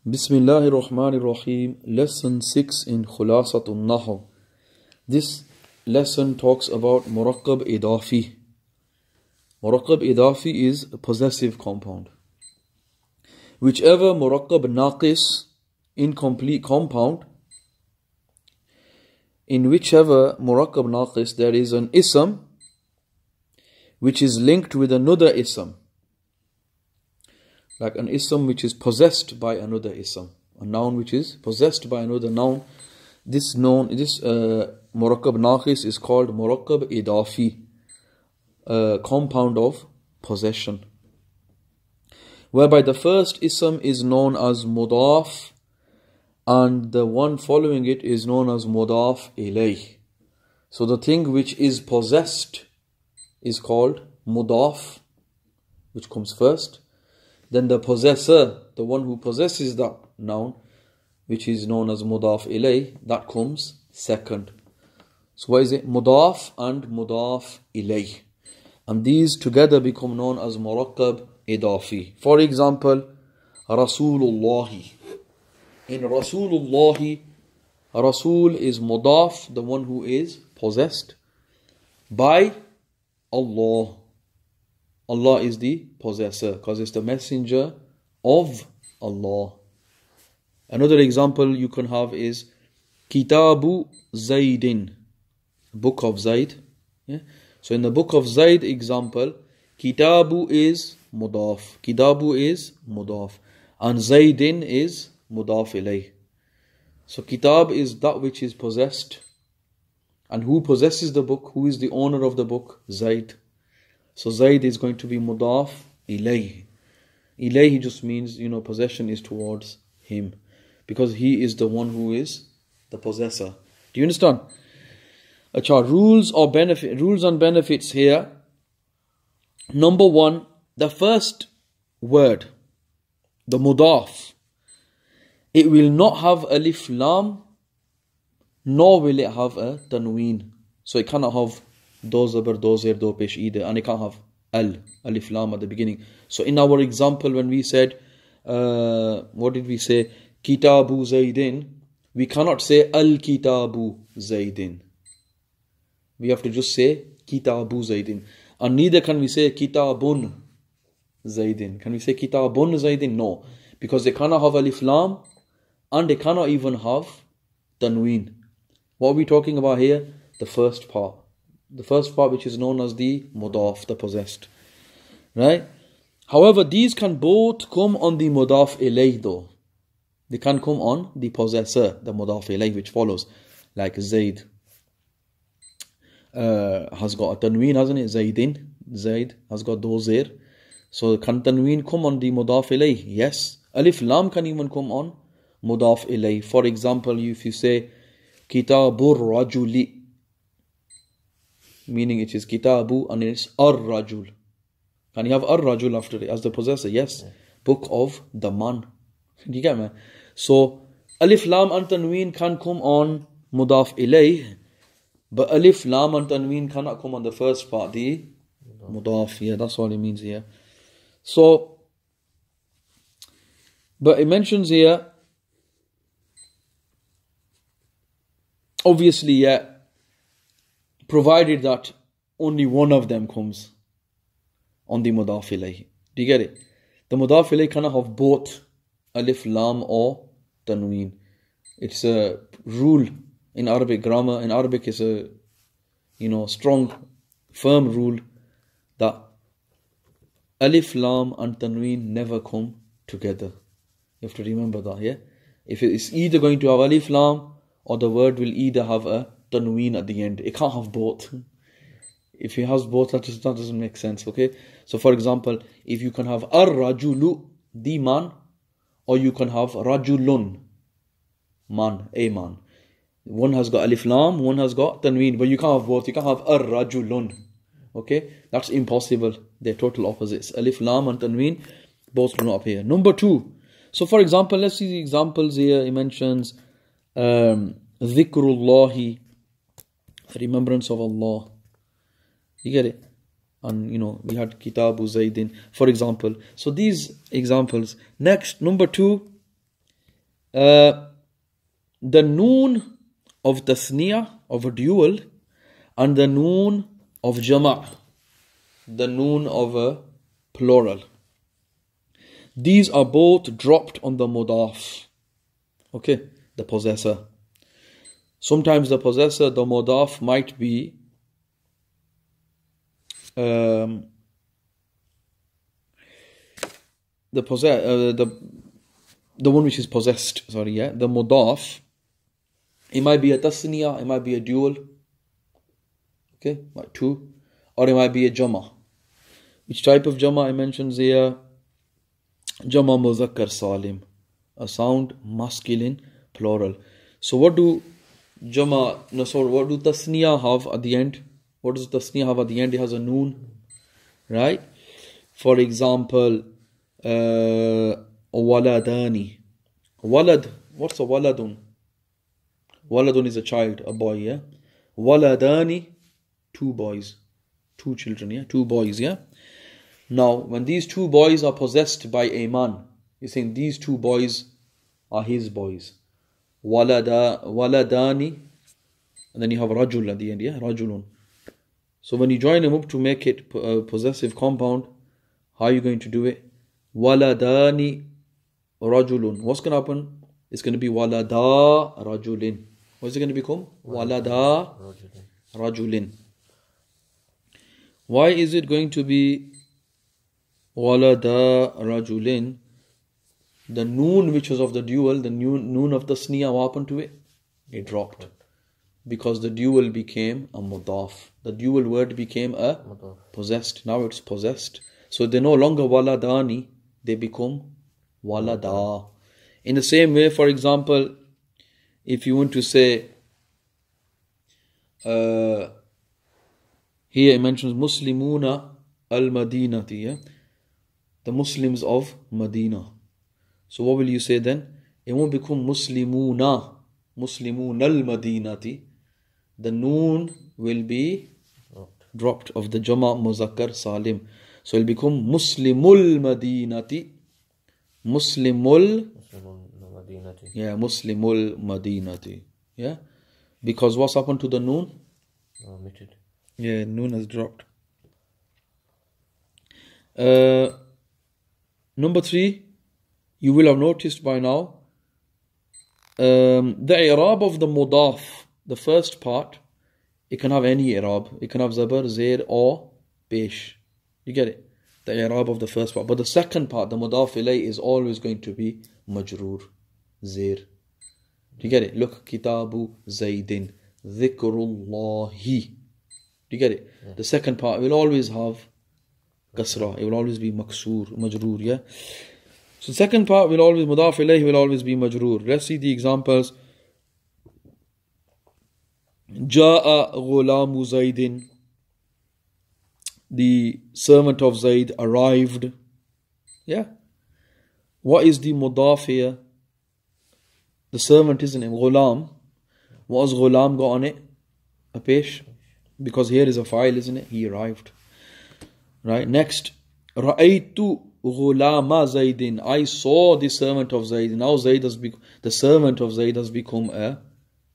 Bismillahir Rahmanir Rahim. Lesson 6 in Khulasat-un-Nahw. This lesson talks about Murakkab Idafi. Murakkab Idafi is a possessive compound. Whichever Murakkab Naqis, incomplete compound, in whichever Murakkab Naqis there is an ism which is linked with another ism. Like an ism which is possessed by another ism, a noun which is possessed by another noun. This Murakkab Naqis is called Murakkab Idafi, a compound of possession, whereby the first ism is known as Mudaf and the one following it is known as Mudaf ilayh. So the thing which is possessed is called Mudaf, which comes first. Then the possessor, the one who possesses that noun, which is known as Mudaf ilayh, that comes second. So what is it? Mudaf and Mudaf ilayh. And these together become known as Murakkab Idafi. For example, Rasulullahi. In Rasulullahi, Rasul is Mudaf, the one who is possessed, by Allah. Allah is the possessor because it's the messenger of Allah. Another example you can have is Kitabu Zaydin, book of Zayd. Yeah? So in the book of Zayd example, Kitabu is Mudaf, Kitabu is Mudaf, and Zaydin is Mudaf ilayh. So Kitab is that which is possessed. And who possesses the book? Who is the owner of the book? Zayd. So Zayd is going to be Mudaf ilayh. Ilayh just means, possession is towards him, because he is the one who is the possessor. Do you understand? Achha, rules and benefits here. Number one, the first word, the Mudaf, it will not have alif lam, nor will it have a tanween. So it cannot have do zabar, do zir, do pesh either, and it can't have alif lam at the beginning. So in our example, when we said, what did we say? Kitabu Zaydin, we cannot say al-kitabu Zaydin. We have to just say Kitabu Zaydin. And neither can we say Kitabun Zaydin. Can we say Kitabun Zaydin? No. Because they cannot have alif lam and they cannot even have tanween. What are we talking about here? The first part. The first part, which is known as the Mudaf, the possessed. Right? However, these can both come on the Mudaf ilayh though. They can come on the possessor, the Mudaf ilayh, which follows. Like Zayd has got a tanween, hasn't it? Zaydin. Zayd has got dozir. So can tanween come on the Mudaf ilayh? Yes. Alif lam can even come on Mudaf ilayh. For example, if you say Kitabur Rajuli, meaning it is Kitabu and it's Ar-Rajul. Can you have Ar-Rajul after it as the possessor? Yes. Book of the man. Do you get me? So alif lam and tanween can come on Mudaf ilayh, but alif lam and tanween cannot come on the first part, the Mudaf. Yeah, that's what it means here. So, but it mentions here, obviously, yeah, provided that only one of them comes on the Mudaf ilayh. Do you get it? The Mudaf ilayh cannot have both alif lam or tanween. It's a rule in Arabic grammar. In Arabic, it's a strong, firm rule that alif lam and tanween never come together. You have to remember that, yeah? If it's either going to have alif lam or the word will either have a tanween at the end. It can't have both. If it has both, that doesn't make sense, okay? So for example, if you can have ar-rajulu, the man, or you can have rajulun, man, a man. One has got alif lam, one has got tanween, but you can't have both. You can't have ar-rajulun, okay? That's impossible. They're total opposites. Alif lam and tanween both do not appear. Number two. So for example, let's see the examples here. He mentions Dhikrullahi, remembrance of Allah. You get it? And we had Kitabu Zaydin, for example. So these examples. Next, number two, The noon of tasniya, of a dual, and the noon of jama', the noon of a plural. These are both dropped on the mudaf. Okay, the possessor. Sometimes the possessor, the mudaf, might be the one which is possessed. Sorry, yeah, the mudaf. It might be a tasniya, it might be a dual. Okay, like two, or it might be a jama'. Which type of jama' I mentioned here? Jama' muzakkar salim, a sound masculine plural. So what do what do tasniya have at the end? What does tasniya have at the end? It has a noon, right? For example, waladani. Walad, what's a waladun? Waladun is a child, a boy, yeah? Waladani, two boys, two children, yeah? Two boys, yeah? Now, when these two boys are possessed by a man, you're saying these two boys are his boys. Waladani, and then you have rajul at the end, yeah? Rajulun. So when you join them up to make it a possessive compound, how are you going to do it? Waladani rajulun. What's going to happen? It's going to be walada rajulin. What's it going to become? Walada rajulin. Why is it going to be walada rajulin? The noon which was of the dual, the noon of tasniya, what happened to it? It dropped. Because the dual became a mudaf. The dual word became a possessed. Now it's possessed. So they're no longer waladani, they become walada. In the same way, for example, if you want to say, here it mentions Muslimuna al-Madinati, yeah? The Muslims of Medina. So what will you say then? It won't become Muslimuna al-Madinati. The noon will be dropped of the Jama' Muzakkar Salim. So it will become Muslimul Madinati. Muslimul Madinati. Yeah. Because what's happened to the noon? Omitted. Yeah, noon has dropped. Number 3, you will have noticed by now, the i'rab of the mudaf, the first part, it can have any i'rab. It can have zabar, zair, or pesh. You get it? The i'rab of the first part. But the second part, the mudaf ilay, is always going to be majroor, zair. Do you get it? Look, kitabu zaydin, dhikrullahi. Do you get it? Yeah. The second part will always have kasra. It will always be maksur, majroor, yeah? So the second part will always, mudaf ilayhi will always be majroor. Let's see the examples. Ja'a ghulamu Zaydin. The servant of Zayd arrived. Yeah. What is the mudaf here? The servant, isn't it? Ghulam. What has ghulam got on it? A pesh. Because here is a file, isn't it? He arrived. Right. Next. Ra'aytu ghulama Zaydin. I saw the servant of Zayd. Now the servant of Zayd has become a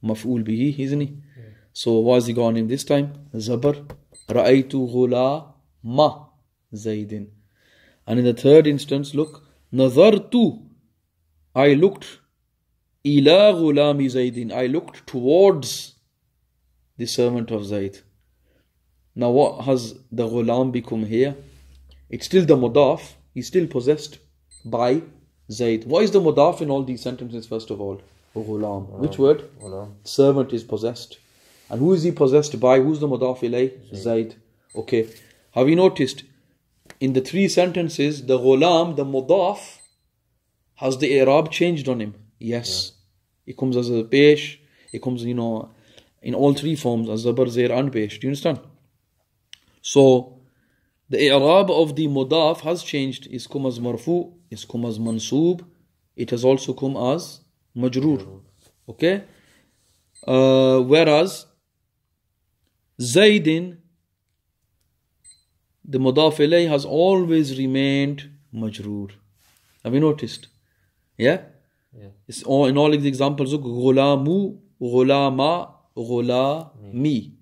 maf'ul bihi, isn't he? Yeah. So what has he got on him this time? Zabar. Ra'aytu ghulama Zaydin. And in the third instance, look. Nazartu. I looked. Ila ghulami Zaydin. I looked towards the servant of Zayd. Now what has the ghulam become here? It's still the mudaf. He's still possessed by Zayd. What is the mudaf in all these sentences first of all? Ghulam. Which word? Ghulam. Servant is possessed. And who is he possessed by? Who's the mudaf ilay? Zayd. Okay. Have you noticed? In the 3 sentences, the ghulam, the mudaf, has the i'rab changed on him? Yes. Yeah. It comes as a pesh. It comes, in all 3 forms, as zabar, zair, and pesh. Do you understand? So, the i'rab of the mudaf has changed. It's come as marfu, it's come as mansoob, it has also come as majroor. Okay? Whereas, Zaydin, the mudaf ilay has always remained majroor. Have you noticed? Yeah? It's all, in all the examples, look, Ghulamu, Ghulama, Ghulami.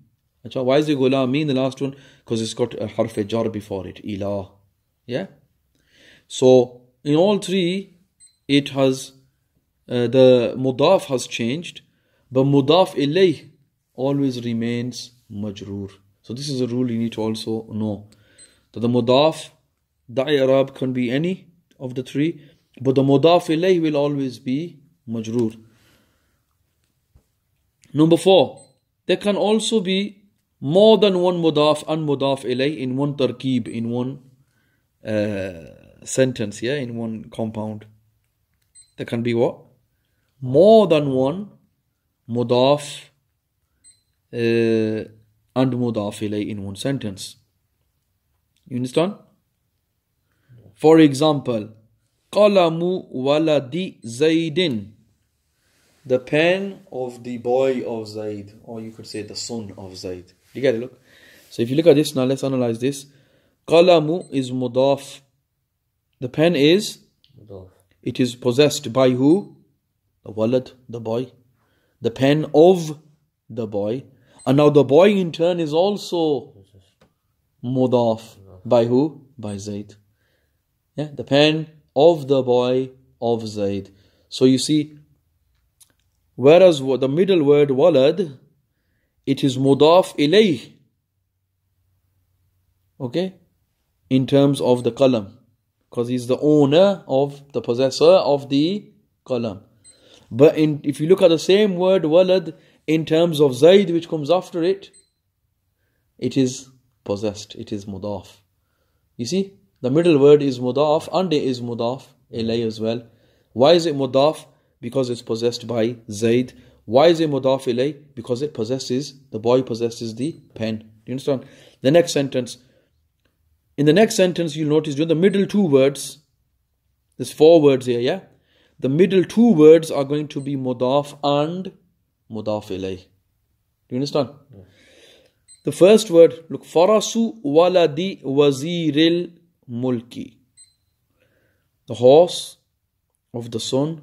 Why is it Ghulami in the last one? Because it's got a harf jar before it, Ilah. Yeah? So, in all three, it has, the mudaf has changed, but mudaf ilayh always remains majroor. So this is a rule you need to also know. That the mudaf, the i'rab can be any of the three, but the mudaf ilayh will always be majroor. Number 4, there can also be more than one mudaf and mudaf ilayh in one tarkib, in one sentence, yeah, in one compound. There can be what? More than one mudaf and mudaf ilayh in one sentence. You understand? For example, qalamu waladi Zaydin, the pen of the boy of Zayd, or you could say the son of Zayd. You get it? Look. So if you look at this now, let's analyze this. Qalamu is mudaf. The pen is mudaf. It is possessed by who? The walad, the boy. The pen of the boy. And now the boy in turn is also mudaf. By who? By Zayd. Yeah, the pen of the boy of Zayd. So you see, whereas the middle word walad, it is mudaf ilayh. Okay? In terms of the qalam. Because he's the owner of, the possessor of the qalam. But if you look at the same word walad in terms of Zayd, which comes after it, it is possessed. It is mudaf. You see, the middle word is mudaf and it is mudaf ilayh as well. Why is it mudaf? Because it's possessed by Zayd. Why is it mudaf ilayh? Because it possesses, the boy possesses the pen. Do you understand? The next sentence. In the next sentence, you'll notice during the middle two words, there's 4 words here, yeah? The middle 2 words are going to be mudaf and mudaf ilayh. Do you understand? Yeah. The first word, look, farasu waladi waziril mulki. The horse of the son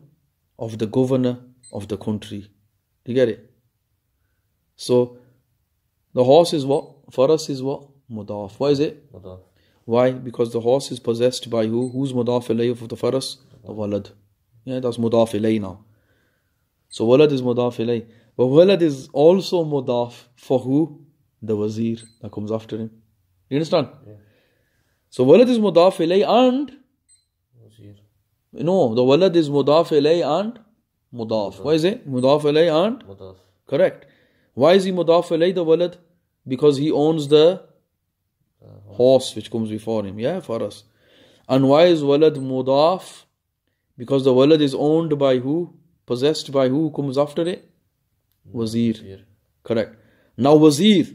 of the governor of the country. Do you get it? So, the horse is what? Faras is what? Mudaf. Why is it? Mudaf. Why? Because the horse is possessed by who? Who's mudaf ilayh of the faras? The walad. Yeah, that's mudaf ilayh now. So walad is mudaf ilayh. But walad is also mudaf for who? The wazir that comes after him. You understand? Yeah. So walad is mudaf ilayh and wazir. No, the walad is mudaf ilayh and mudaf. Why is it? Mudaf ilayh and mudaf. Correct. Why is he mudaf ilayh, the walad? Because he owns the horse which comes before him. Yeah, for us. And why is walad mudaf? Because the walad is owned by who? Possessed by who comes after it? Wazir. Correct. Now wazir.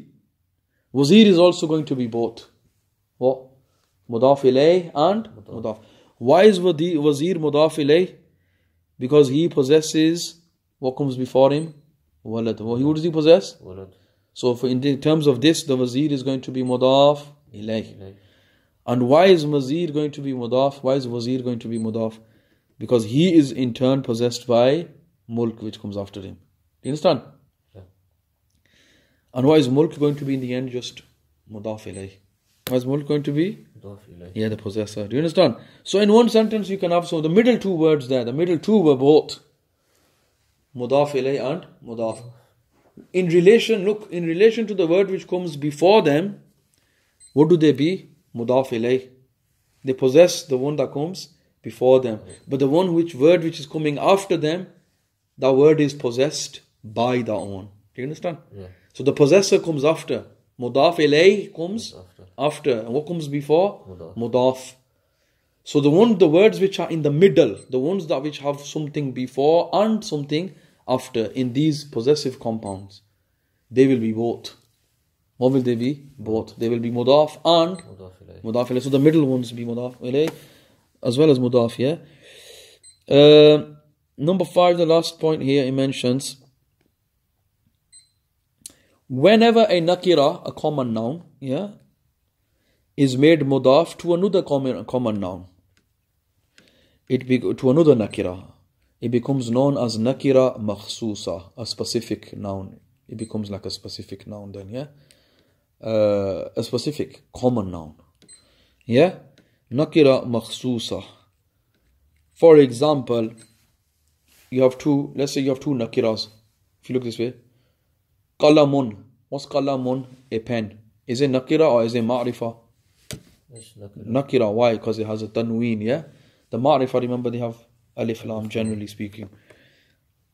Wazir is also going to be both. What? Mudaf ilayh and mudaf. Why is wazir mudaf ilayh? Because he possesses what comes before him? Walad. Who does he possess? Walad. So in terms of this, the wazir is going to be mudaf ilayh. And why is wazir going to be mudaf? Why is wazir going to be mudaf? Because he is in turn possessed by mulk, which comes after him. Do you understand? Yeah. And why is mulk going to be in the end just mudaf ilayh? Why is mulk going to be? Mudaf ilayh. Yeah, the possessor. Do you understand? So in one sentence you can have, so the middle 2 words there, the middle 2 were both mudaf ilayh and mudaf. In relation, look, in relation to the word which comes before them, what do they be? Mudaf ilayh. They possess the one that comes before them. But the word which is coming after them, that word is possessed by the own. Do you understand? Yeah. So the possessor comes after. Mudaf ilayh comes after. And what comes before? Mudaf. So the words which are in the middle, the ones that which have something before and something after, in these possessive compounds, they will be both. What will they be? Both. They will be mudaf and mudaf ilayh. So the middle ones be mudaf ilayh as well as mudaf, yeah. Number 5, the last point here, he mentions, whenever a nakira, a common noun, yeah, is made mudaf to another common noun, to another nakira, it becomes known as nakira makhsusa, a specific noun. It becomes like a specific noun then, yeah? A specific common noun. Yeah? Nakira makhsusa. For example, let's say you have two nakiras. If you look this way, qalamun. What's qalamun? A pen. Is it nakira or is it ma'rifah? Yes, Nakira. Why? Because it has a tanween, yeah? The ma'rifah, remember, they have alif lam, generally speaking.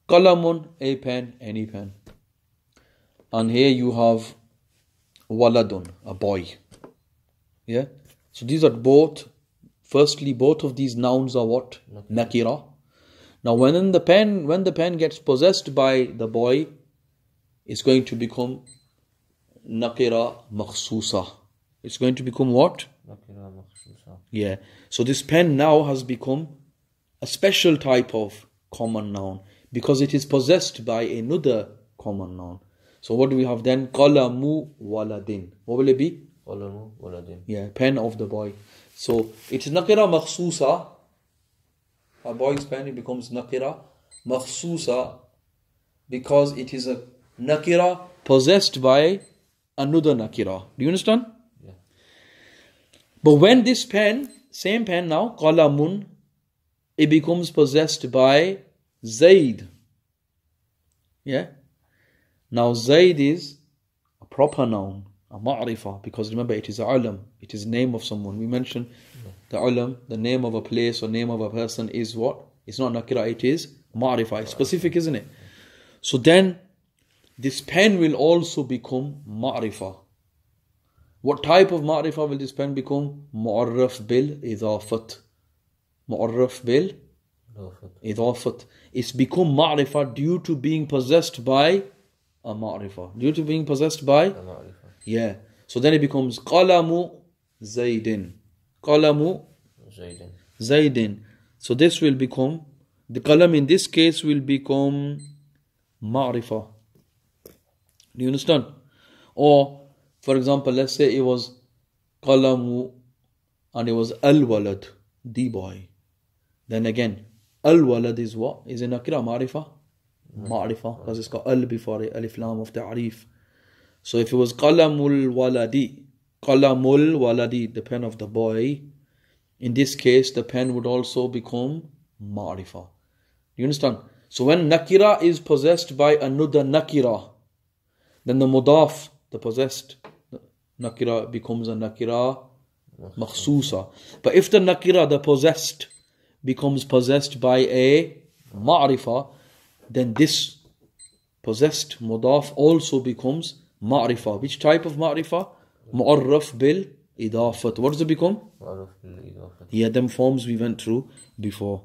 Qalamun, a pen, any pen. And here you have waladun, a boy. Yeah? So these are both, firstly, both of these nouns are what? Nakira. Now when the pen gets possessed by the boy, it's going to become nakira makhsusa. It's going to become what? Nakira makhsusa. Yeah. So this pen now has become a special type of common noun because it is possessed by another common noun. So what do we have then? Qalamu waladin. What will it be? Qalamu waladin. Yeah, pen of the boy. So it is nakira makhsusa. A boy's pen, it becomes nakira makhsusa because it is a nakira possessed by another nakira. Do you understand? Yeah. But when this pen, same pen now, qalamun, it becomes possessed by Zaid. Yeah? Now Zaid is a proper noun, a ma'rifah, because remember it is a ulam, it is name of someone. We mentioned the ulam, the name of a place or name of a person is what? It's not nakira, it is ma'rifah. It's specific, isn't it? So then this pen will also become ma'rifah. What type of ma'rifah will this pen become? Mu'arraf bil idafat. Mu'arraf bil idafat. It's become ma'rifah due to being possessed by a ma'rifah. Due to being possessed by? Yeah. So then it becomes qalamu zaydin. Qalamu zaydin. So this will become, the qalam in this case will become ma'rifah. Do you understand? Or, for example, let's say it was qalamu and it was al-walad, the boy. Then again, al-walad is what? Is it nakira ma'rifah? Ma'rifah, because it's got al before it, alif lam of ta'rif. So if it was qalamul waladi, the pen of the boy, in this case, the pen would also become ma'rifah. Do you understand? So when nakira is possessed by another nakira, then the mudaf, the possessed nakira, becomes a nakira makhsusa. But if the nakira, the possessed, becomes possessed by a ma'rifah, then this possessed mudaf also becomes ma'rifah. Which type of ma'rifah? Mu'arraf bil idafat. What does it become? Mu'arraf bil idafat. Yeah, them forms we went through before.